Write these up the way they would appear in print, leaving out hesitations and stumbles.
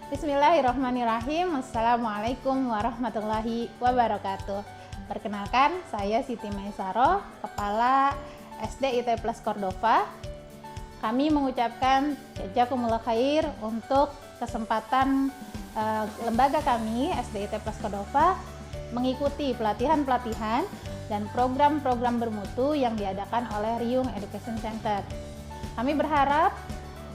Bismillahirrahmanirrahim. Assalamualaikum warahmatullahi wabarakatuh. Perkenalkan, saya Siti Maisaro, Kepala SD IT Plus Cordova. Kami mengucapkan jazakumullah khair untuk kesempatan lembaga kami SD IT Plus Cordova mengikuti pelatihan-pelatihan dan program-program bermutu yang diadakan oleh Riyung Education Center. Kami berharap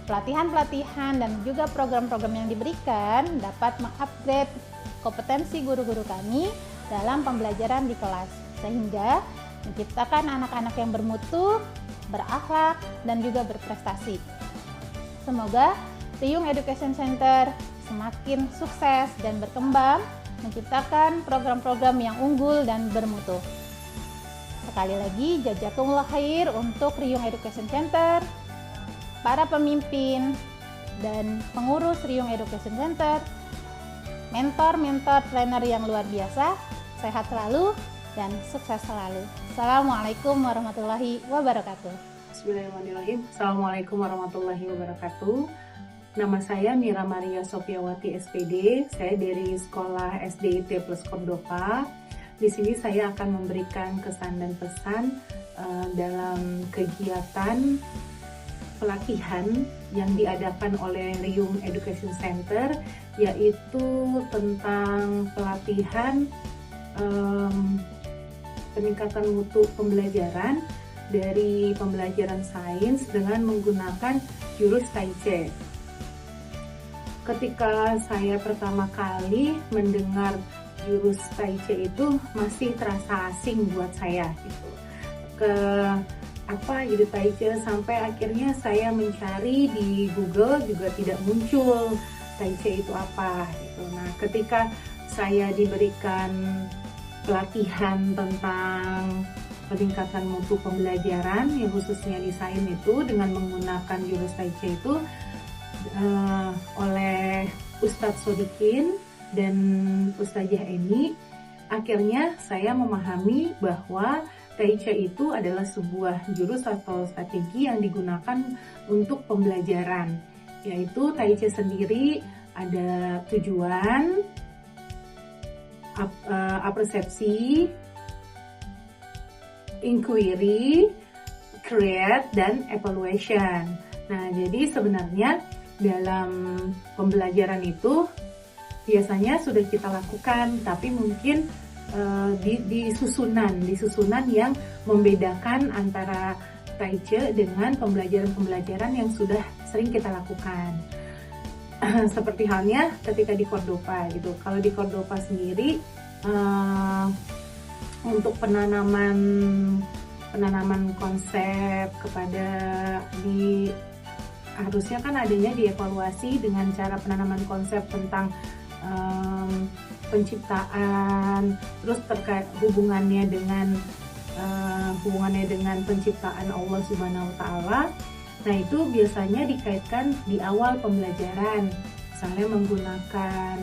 pelatihan-pelatihan dan juga program-program yang diberikan dapat mengupgrade kompetensi guru-guru kami dalam pembelajaran di kelas, sehingga menciptakan anak-anak yang bermutu, berakhlak, dan juga berprestasi. Semoga Riyung Education Center semakin sukses dan berkembang, menciptakan program-program yang unggul dan bermutu. Sekali lagi, jazakumullah khair untuk Riyung Education Center, para pemimpin dan pengurus Riyung Education Center, mentor-mentor trainer yang luar biasa, sehat selalu dan sukses selalu. Assalamualaikum warahmatullahi wabarakatuh. Bismillahirrahmanirrahim. Assalamualaikum warahmatullahi wabarakatuh. Nama saya Mira Maria Sofiawati SPD. Saya dari Sekolah SD IT Plus Cordova. Di sini saya akan memberikan kesan dan pesan dalam kegiatan pelatihan yang diadakan oleh Riyung Education Center, yaitu tentang pelatihan peningkatan mutu pembelajaran dari pembelajaran sains dengan menggunakan jurus Tai Chi. Ketika saya pertama kali mendengar jurus Tai Chi itu masih terasa asing buat saya gitu. Apa gitu Tai Chi, sampai akhirnya saya mencari di Google juga tidak muncul Tai Chi itu apa gitu. Nah, ketika saya diberikan pelatihan tentang peningkatan mutu pembelajaran yang khususnya di sains itu dengan menggunakan jurus Tai Chi itu oleh Ustadz Sodikin dan Ustazah Eni, akhirnya saya memahami bahwa Tai Chi itu adalah sebuah jurus atau strategi yang digunakan untuk pembelajaran, yaitu Tai Chi sendiri ada tujuan, apersepsi, inquiry, create, dan evaluation. Nah, jadi sebenarnya dalam pembelajaran itu biasanya sudah kita lakukan, tapi mungkin di susunan yang membedakan antara Tai Chi dengan pembelajaran-pembelajaran yang sudah sering kita lakukan. Seperti halnya ketika di Cordova gitu. Kalau di Cordova sendiri untuk penanaman konsep kepada harusnya kan adanya dievaluasi dengan cara penanaman konsep tentang penciptaan, terus terkait hubungannya dengan penciptaan Allah Subhanahu wa Ta'ala. Nah, itu biasanya dikaitkan di awal pembelajaran, misalnya menggunakan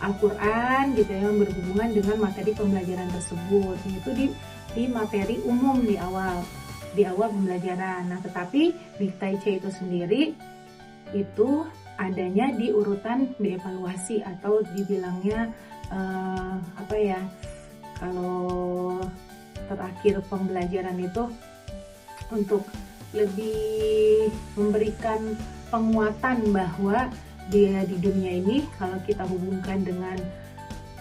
Al-Quran gitu ya, yang berhubungan dengan materi pembelajaran tersebut. Itu di materi umum di awal pembelajaran. Nah, tetapi di Tai Chi itu sendiri itu adanya di urutan dievaluasi atau dibilangnya kalau terakhir pembelajaran itu untuk lebih memberikan penguatan bahwa dia di dunia ini kalau kita hubungkan dengan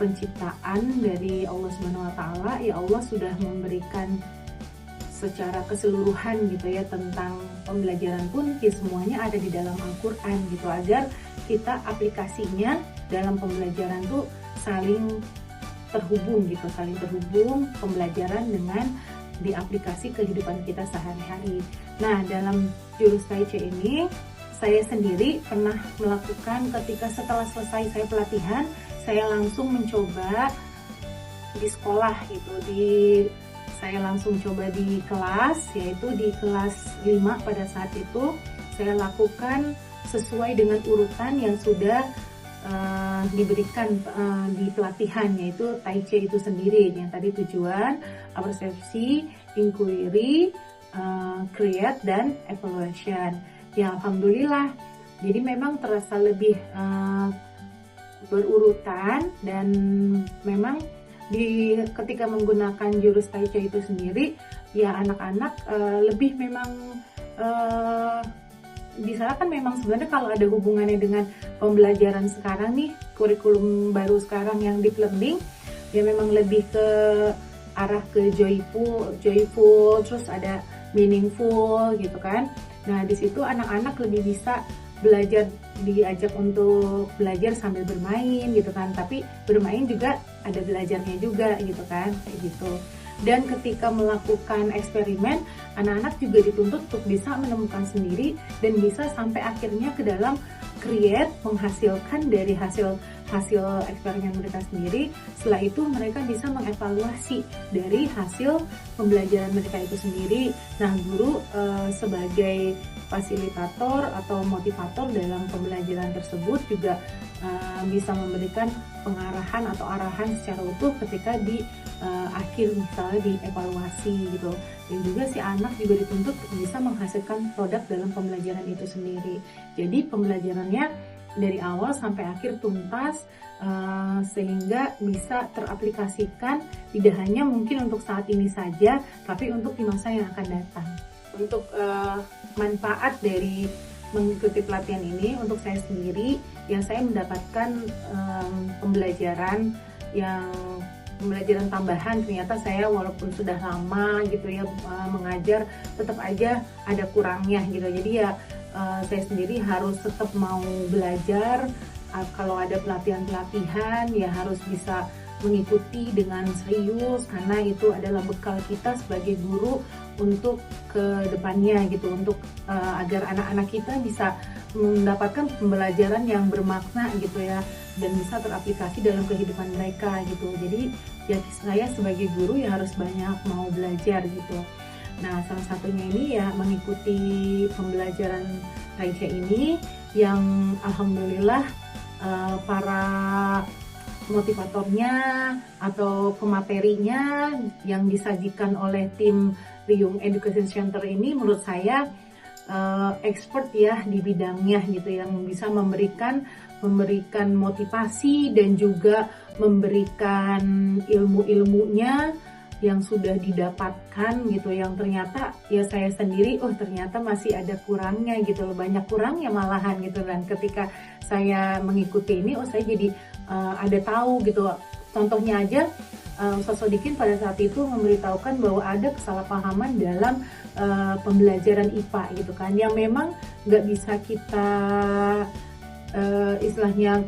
penciptaan dari Allah Subhanahu wa Ta'ala, ya Allah sudah memberikan secara keseluruhan gitu ya tentang pembelajaran pun semuanya ada di dalam Al-Quran gitu, agar kita aplikasinya dalam pembelajaran tuh saling terhubung pembelajaran dengan di aplikasi kehidupan kita sehari-hari. Nah, dalam jurus Tai Chi ini saya sendiri pernah melakukan ketika setelah selesai saya pelatihan, saya langsung mencoba di sekolah gitu, saya langsung coba di kelas, yaitu di kelas 5 pada saat itu saya lakukan sesuai dengan urutan yang sudah diberikan di pelatihan, yaitu Tai Chi itu sendiri, yang tadi tujuan, persepsi, inquiry, create, dan evaluation. Ya, alhamdulillah Jadi memang terasa lebih berurutan, dan memang ketika menggunakan jurus Tai Chi itu sendiri ya anak-anak lebih memang bisa kan memang sebenarnya kalau ada hubungannya dengan pembelajaran sekarang nih, kurikulum baru sekarang yang deep learning ya memang lebih ke arah ke joyful, terus ada meaningful gitu kan. Nah di situ anak-anak lebih bisa belajar, diajak untuk belajar sambil bermain gitu kan, tapi bermain juga ada belajarnya juga gitu kan, kayak gitu. Dan ketika melakukan eksperimen, anak-anak juga dituntut untuk bisa menemukan sendiri dan bisa sampai akhirnya ke dalam create, menghasilkan dari hasil eksperimen mereka sendiri. Setelah itu mereka bisa mengevaluasi dari hasil pembelajaran mereka itu sendiri. Nah, guru sebagai fasilitator atau motivator dalam pembelajaran tersebut juga bisa memberikan pengarahan atau arahan secara utuh ketika di akhir misalnya dievaluasi gitu. Dan juga si anak juga dituntut untuk bisa menghasilkan produk dalam pembelajaran itu sendiri. Jadi pembelajarannya dari awal sampai akhir tuntas, sehingga bisa teraplikasikan tidak hanya mungkin untuk saat ini saja, tapi untuk di masa yang akan datang. Untuk manfaat dari mengikuti pelatihan ini untuk saya sendiri, yang saya mendapatkan pembelajaran tambahan. Ternyata saya walaupun sudah lama gitu ya mengajar, tetap aja ada kurangnya gitu. Jadi ya saya sendiri harus tetap mau belajar. Kalau ada pelatihan ya harus bisa mengikuti dengan serius, karena itu adalah bekal kita sebagai guru untuk ke depannya gitu, untuk agar anak-anak kita bisa mendapatkan pembelajaran yang bermakna gitu ya, dan bisa teraplikasi dalam kehidupan mereka gitu. Jadi ya saya sebagai guru ya harus banyak mau belajar gitu. Nah, salah satunya ini ya mengikuti pembelajaran Tai Chi ini, yang alhamdulillah para motivatornya atau pematerinya yang disajikan oleh tim Riyung Education Center ini menurut saya expert ya di bidangnya gitu, yang bisa memberikan motivasi dan juga memberikan ilmu-ilmunya yang sudah didapatkan gitu, yang ternyata ya saya sendiri ternyata masih ada kurangnya gitu loh, banyak kurangnya malahan gitu. Dan ketika saya mengikuti ini saya jadi ada tahu gitu. Contohnya aja Ustaz Sodikin pada saat itu memberitahukan bahwa ada kesalahpahaman dalam pembelajaran IPA gitu kan, yang memang nggak bisa kita istilahnya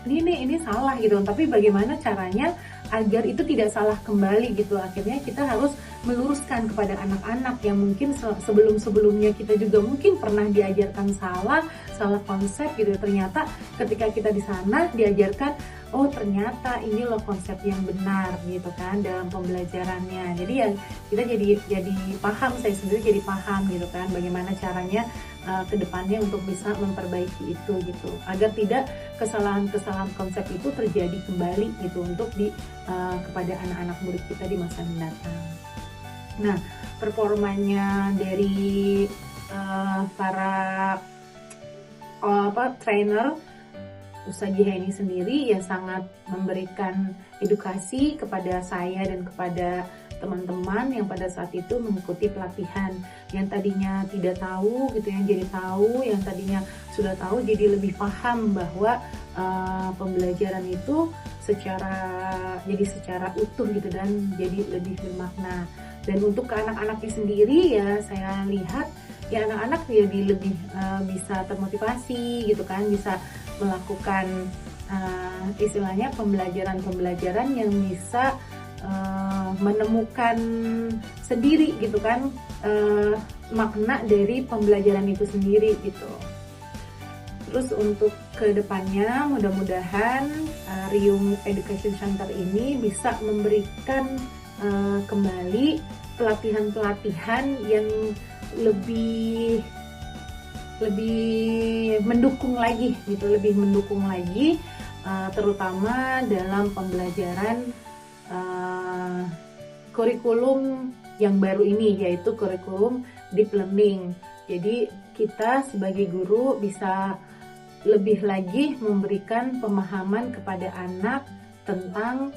ini salah gitu, tapi bagaimana caranya agar itu tidak salah kembali gitu. Akhirnya kita harus meluruskan kepada anak-anak yang mungkin sebelum-sebelumnya kita juga mungkin pernah diajarkan salah konsep gitu. Ternyata ketika kita di sana diajarkan, oh ternyata ini loh konsep yang benar gitu kan dalam pembelajarannya. Jadi ya kita jadi paham, saya sendiri jadi paham gitu kan bagaimana caranya ke depannya untuk bisa memperbaiki itu gitu, agar tidak kesalahan konsep itu terjadi kembali gitu untuk kepada anak-anak murid kita di masa mendatang. Nah, performanya dari para trainer Ustaz Jihaini sendiri ya sangat memberikan edukasi kepada saya dan kepada teman-teman yang pada saat itu mengikuti pelatihan. Yang tadinya tidak tahu gitu, yang jadi tahu, yang tadinya sudah tahu jadi lebih paham bahwa pembelajaran itu secara utuh gitu dan jadi lebih bermakna. Dan untuk ke anak-anaknya sendiri ya saya lihat ya anak-anak jadi lebih bisa termotivasi gitu kan, bisa melakukan istilahnya pembelajaran yang bisa menemukan sendiri gitu kan makna dari pembelajaran itu sendiri gitu. Terus untuk kedepannya mudah-mudahan Riyung Education Center ini bisa memberikan kembali pelatihan-pelatihan yang lebih mendukung lagi gitu, terutama dalam pembelajaran kurikulum yang baru ini, yaitu kurikulum deep learning. Jadi kita sebagai guru bisa lebih lagi memberikan pemahaman kepada anak tentang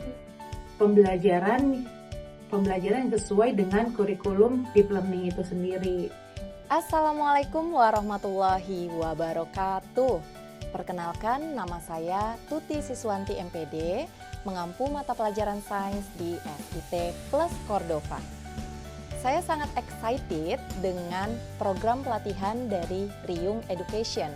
pembelajaran yang sesuai dengan kurikulum deep learning itu sendiri. Assalamualaikum warahmatullahi wabarakatuh. Perkenalkan, nama saya Tuti Siswanti MPD, mengampu mata pelajaran sains di SIT Plus Cordova. Saya sangat excited dengan program pelatihan dari Riung Education,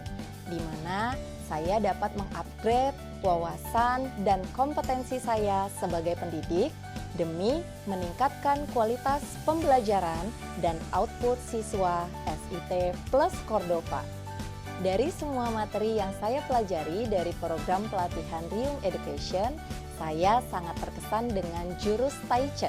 di mana saya dapat mengupgrade wawasan dan kompetensi saya sebagai pendidik demi meningkatkan kualitas pembelajaran dan output siswa SIT Plus Cordova. Dari semua materi yang saya pelajari dari program pelatihan Riung Education, saya sangat terkesan dengan jurus Taice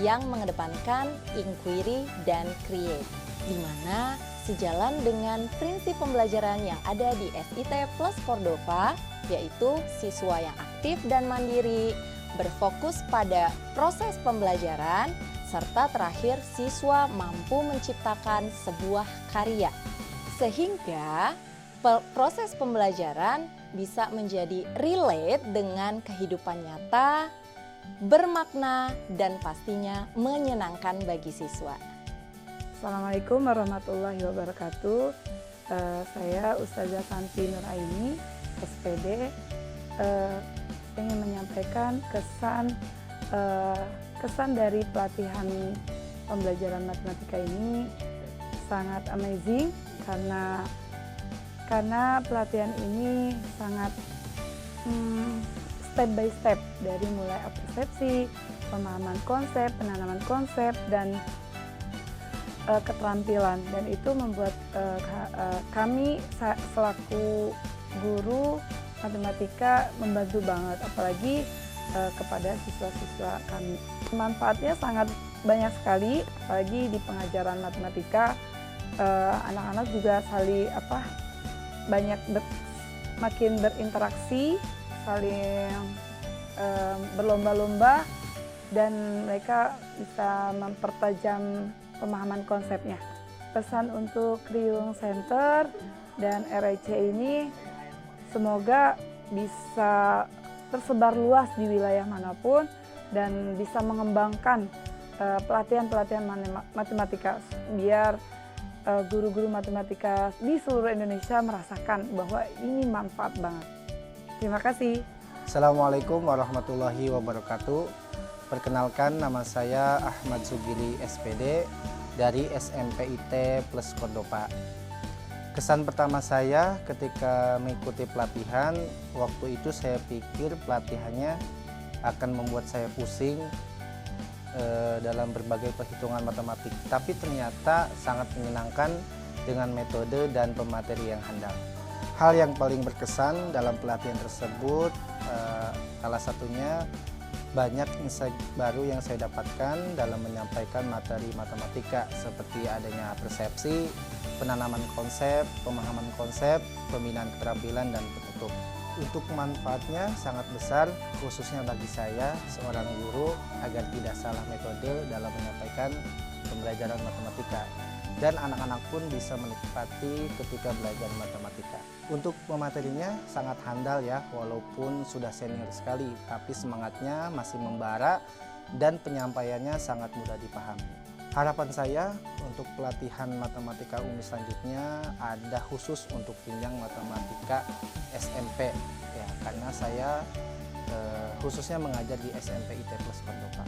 yang mengedepankan inquiry dan create, di mana sejalan dengan prinsip pembelajaran yang ada di SIT Plus Cordova, yaitu siswa yang aktif dan mandiri, berfokus pada proses pembelajaran, serta terakhir siswa mampu menciptakan sebuah karya. Sehingga proses pembelajaran bisa menjadi relate dengan kehidupan nyata, bermakna, dan pastinya menyenangkan bagi siswa. Assalamualaikum warahmatullahi wabarakatuh. Saya Ustazah Santi Nuraini, SPD, ingin menyampaikan kesan dari pelatihan pembelajaran matematika ini sangat amazing karena pelatihan ini sangat step by step, dari mulai persepsi, pemahaman konsep, penanaman konsep, dan keterampilan, dan itu membuat kami selaku guru matematika membantu banget, apalagi kepada siswa-siswa kami. Manfaatnya sangat banyak sekali, apalagi di pengajaran matematika. Anak-anak juga makin berinteraksi, saling berlomba-lomba, dan mereka bisa mempertajam pemahaman konsepnya. Pesan untuk Riung Center dan RIC ini semoga bisa tersebar luas di wilayah manapun dan bisa mengembangkan pelatihan-pelatihan matematika, biar guru-guru matematika di seluruh Indonesia merasakan bahwa ini manfaat banget. Terima kasih. Assalamualaikum warahmatullahi wabarakatuh. Perkenalkan, nama saya Ahmad Sugiri SPD dari SMPIT Plus Cordova. Kesan pertama saya ketika mengikuti pelatihan, waktu itu saya pikir pelatihannya akan membuat saya pusing dalam berbagai perhitungan matematik, tapi ternyata sangat menyenangkan dengan metode dan pemateri yang handal. Hal yang paling berkesan dalam pelatihan tersebut, salah satunya banyak insight baru yang saya dapatkan dalam menyampaikan materi matematika, seperti adanya persepsi, penanaman konsep, pemahaman konsep, pembinaan keterampilan, dan penutup. Untuk manfaatnya sangat besar, khususnya bagi saya seorang guru, agar tidak salah metode dalam menyampaikan pembelajaran matematika, dan anak-anak pun bisa menikmati ketika belajar matematika. Untuk pematerinya sangat handal ya, walaupun sudah senior sekali, tapi semangatnya masih membara dan penyampaiannya sangat mudah dipahami. Harapan saya untuk pelatihan matematika UMI selanjutnya ada khusus untuk jenjang matematika SMP ya, karena saya khususnya mengajar di SMPIT Plus Cordova.